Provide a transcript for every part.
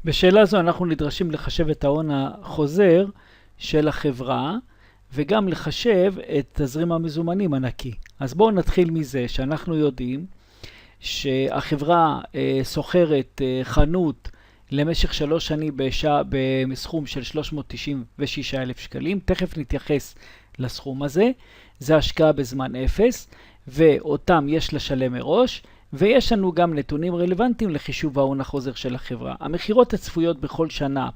בשאלה זו אנחנו נדרשים לחשב את ההון החוזר של החברה, וגם לחשב את תזרים המזומנים הנקי. אז בואו נתחיל מזה שאנחנו יודעים שהחברה סוחרת חנות למשך 3 שנים בסכום של 396,000 שקלים. תכף נתייחס לסכום הזה. זה השקעה בזמן אפס, ואותם יש לשלם מראש, ויש לנו גם נתונים רלוונטיים לחישוב ההון החוזר של החברה. המחירות הצפויות בכל שנה,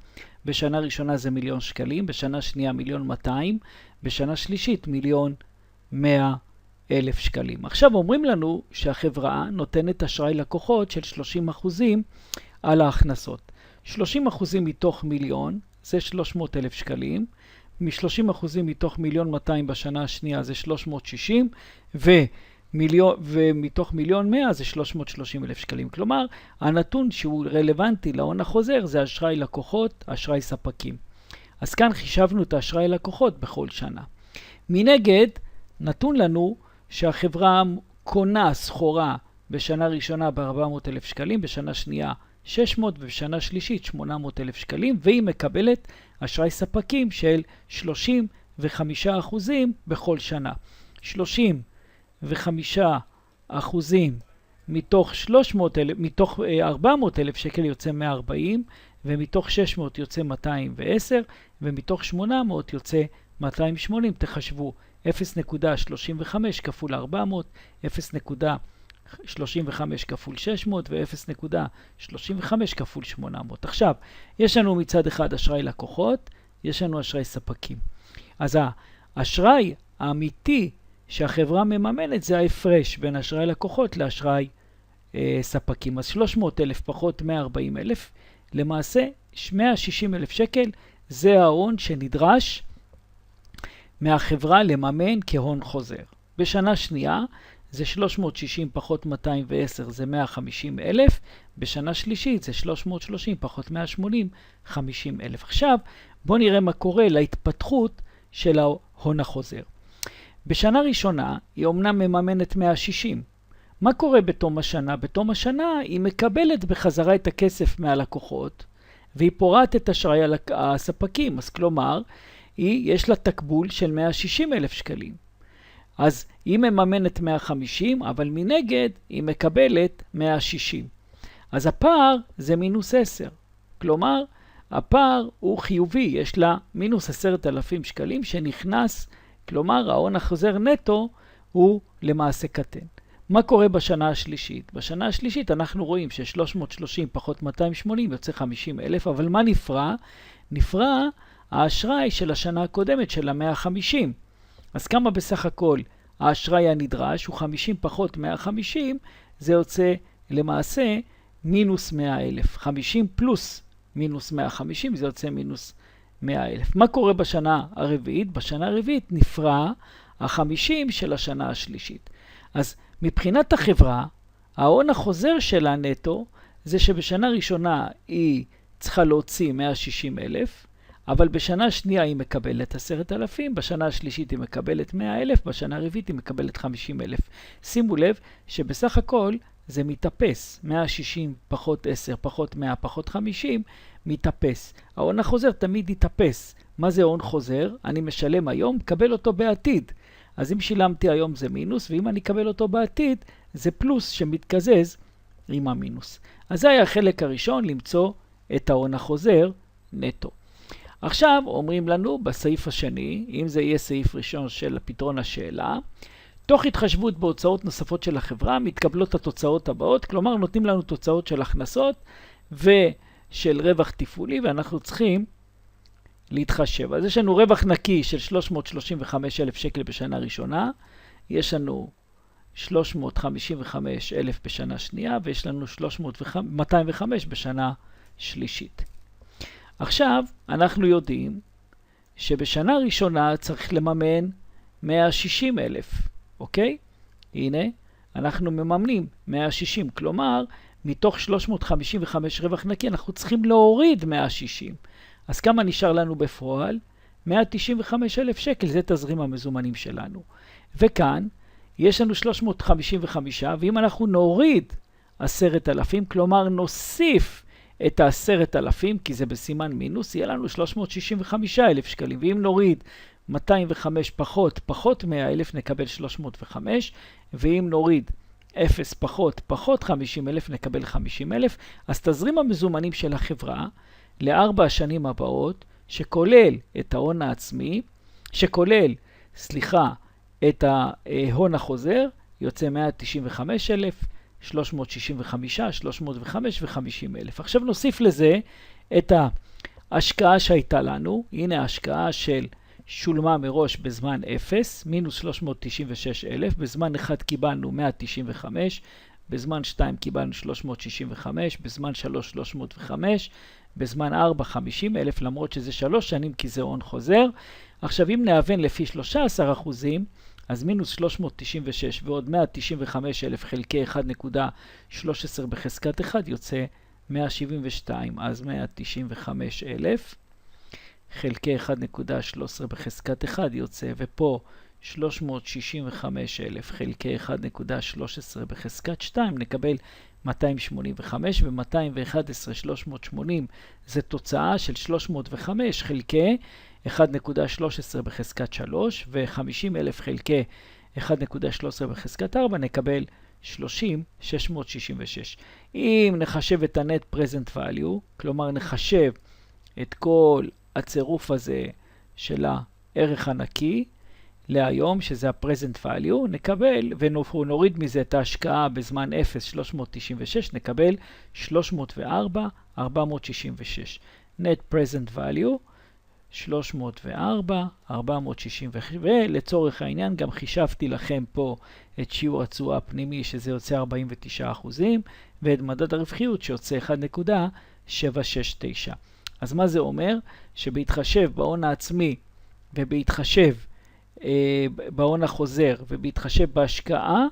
בשנה ראשונה זה 1,000,000 שקלים, בשנה שנייה 1,200,000, בשנה שלישית 1,100,000 שקלים. עכשיו אומרים לנו שהחברה נותנת אשראי לקוחות של 30% על ההכנסות. 30% מתוך 1,000,000 זה 300,000 שקלים, מ-30% מתוך 1,200,000 בשנה השנייה זה 360, ומתוך 1,100,000 זה 330,000 שקלים. כלומר, הנתון שהוא רלוונטי להון החוזר זה אשראי לקוחות, אשראי ספקים. אז כאן חישבנו את האשראי לקוחות בכל שנה. מנגד, נתון לנו שהחברה קונה סחורה בשנה ראשונה ב-400,000 שקלים, בשנה שנייה 600 ובשנה שלישית 800,000 שקלים, והיא מקבלת אשראי ספקים של 35% בכל שנה. 35% מתוך 400,000 שקל יוצא 140, ומתוך 600 יוצא 210, ומתוך 800 יוצא 280. תחשבו 0.35 כפול 400, 0.35 כפול 600 ו-0.35 כפול 800. עכשיו, יש לנו מצד אחד אשראי לקוחות, יש לנו אשראי ספקים. אז האשראי האמיתי שהחברה מממנת זה ההפרש בין אשראי לקוחות לאשראי ספקים. אז 300,000 פחות 140,000, למעשה 160,000 שקל זה ההון שנדרש מהחברה לממן כהון חוזר. בשנה שנייה זה 360 פחות 210 זה 150,000, בשנה שלישית זה 330 פחות 180, 50,000. עכשיו בואו נראה מה קורה להתפתחות של ההון החוזר. בשנה ראשונה היא אומנם מממנת 160. מה קורה בתום השנה? בתום השנה היא מקבלת בחזרה את הכסף מהלקוחות, והיא פורעת את אשראי הספקים. אז כלומר, יש לה תקבול של 160,000 שקלים. אז היא מממנת 150, אבל מנגד היא מקבלת 160. אז הפער זה מינוס 10. כלומר, הפער הוא חיובי, יש לה מינוס 10,000 שקלים שנכנס, כלומר ההון החוזר נטו הוא למעשה קטן. מה קורה בשנה השלישית? בשנה השלישית אנחנו רואים ש-330 פחות 280 יוצא 50,000, אבל מה נפרע? נפרע האשראי של השנה הקודמת של ה-150. אז כמה בסך הכל האשראי הנדרש הוא 50 פחות 150, זה יוצא למעשה מינוס 100,000. 50 פלוס מינוס 150 זה יוצא מינוס 100,000. מה קורה בשנה הרביעית? בשנה הרביעית נפרע ה-50 של השנה השלישית. אז מבחינת החברה, ההון החוזר שלה נטו זה שבשנה ראשונה היא צריכה להוציא 160,000, אבל בשנה שנייה היא מקבלת 10,000, בשנה השלישית היא מקבלת 100,000, בשנה הרביעית היא מקבלת 50,000. שימו לב שבסך הכל זה מתאפס. 160 פחות 10 פחות 100 פחות 50 מתאפס. ההון החוזר תמיד יתאפס. מה זה הון חוזר? אני משלם היום, קבל אותו בעתיד. אז אם שילמתי היום זה מינוס, ואם אני אקבל אותו בעתיד זה פלוס שמתקזז עם המינוס. אז זה היה החלק הראשון, למצוא את ההון החוזר נטו. עכשיו אומרים לנו בסעיף השני, אם זה יהיה סעיף ראשון של פתרון השאלה, תוך התחשבות בהוצאות נוספות של החברה מתקבלות התוצאות הבאות, כלומר נותנים לנו תוצאות של הכנסות ושל רווח תפעולי, ואנחנו צריכים להתחשב. אז יש לנו רווח נקי של 335,000 שקל בשנה ראשונה, יש לנו 355,000 בשנה שנייה, ויש לנו 205 בשנה שלישית. עכשיו אנחנו יודעים שבשנה ראשונה צריך לממן 160,000, אוקיי? הנה, אנחנו מממנים 160, כלומר, מתוך 355 רווח נקי אנחנו צריכים להוריד 160. אז כמה נשאר לנו בפועל? 195,000 שקל, זה תזרים המזומנים שלנו. וכאן יש לנו 355, ואם אנחנו נוריד 10,000, כלומר נוסיף את 10,000, כי זה בסימן מינוס, יהיה לנו 365,000 שקלים. ואם נוריד 205 פחות 100,000, נקבל 305, ואם נוריד 0 פחות 50,000, נקבל 50,000. אז תזרים המזומנים של החברה ל4 השנים הבאות, שכולל את ההון העצמי, שכולל, את ההון החוזר, יוצא 195,000, 365, 305 ו-50,000. עכשיו נוסיף לזה את ההשקעה שהייתה לנו. הנה ההשקעה של שולמה מראש בזמן 0, מינוס 396,000, בזמן 1 קיבלנו 195, בזמן 2 קיבלנו 365, בזמן 3 305, בזמן 4 50,000, למרות שזה 3 שנים כי זה הון חוזר. עכשיו אם נאבן לפי 13%, אז מינוס 396 ועוד 195,000 חלקי 1.13 בחזקת 1 יוצא 172, אז 195,000 חלקי 1.13 בחזקת 1 יוצא, ופה 365,000 חלקי 1.13 בחזקת 2, נקבל 285, ו-211, 380 זה תוצאה של 305 חלקי 1.13 בחזקת 3, ו-50,000 חלקי 1.13 בחזקת 4, נקבל 30,666. אם נחשב את ה-net present value, כלומר נחשב את כל הצירוף הזה של הערך הנקי להיום, שזה ה-present value, נקבל, ונוריד מזה את ההשקעה בזמן 0, 396, נקבל 304,466. net present value, 304,466, ולצורך העניין גם חישבתי לכם פה את שיעור התשואה הפנימי, שזה יוצא 49%, ואת מדד הרווחיות שיוצא 1.769. אז מה זה אומר? שבהתחשב בהון העצמי ובהתחשב בהון החוזר ובהתחשב בהשקעה,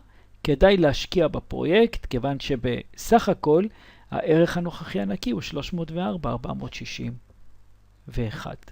כדאי להשקיע בפרויקט, כיוון שבסך הכל הערך הנוכחי הנקי הוא 304,461.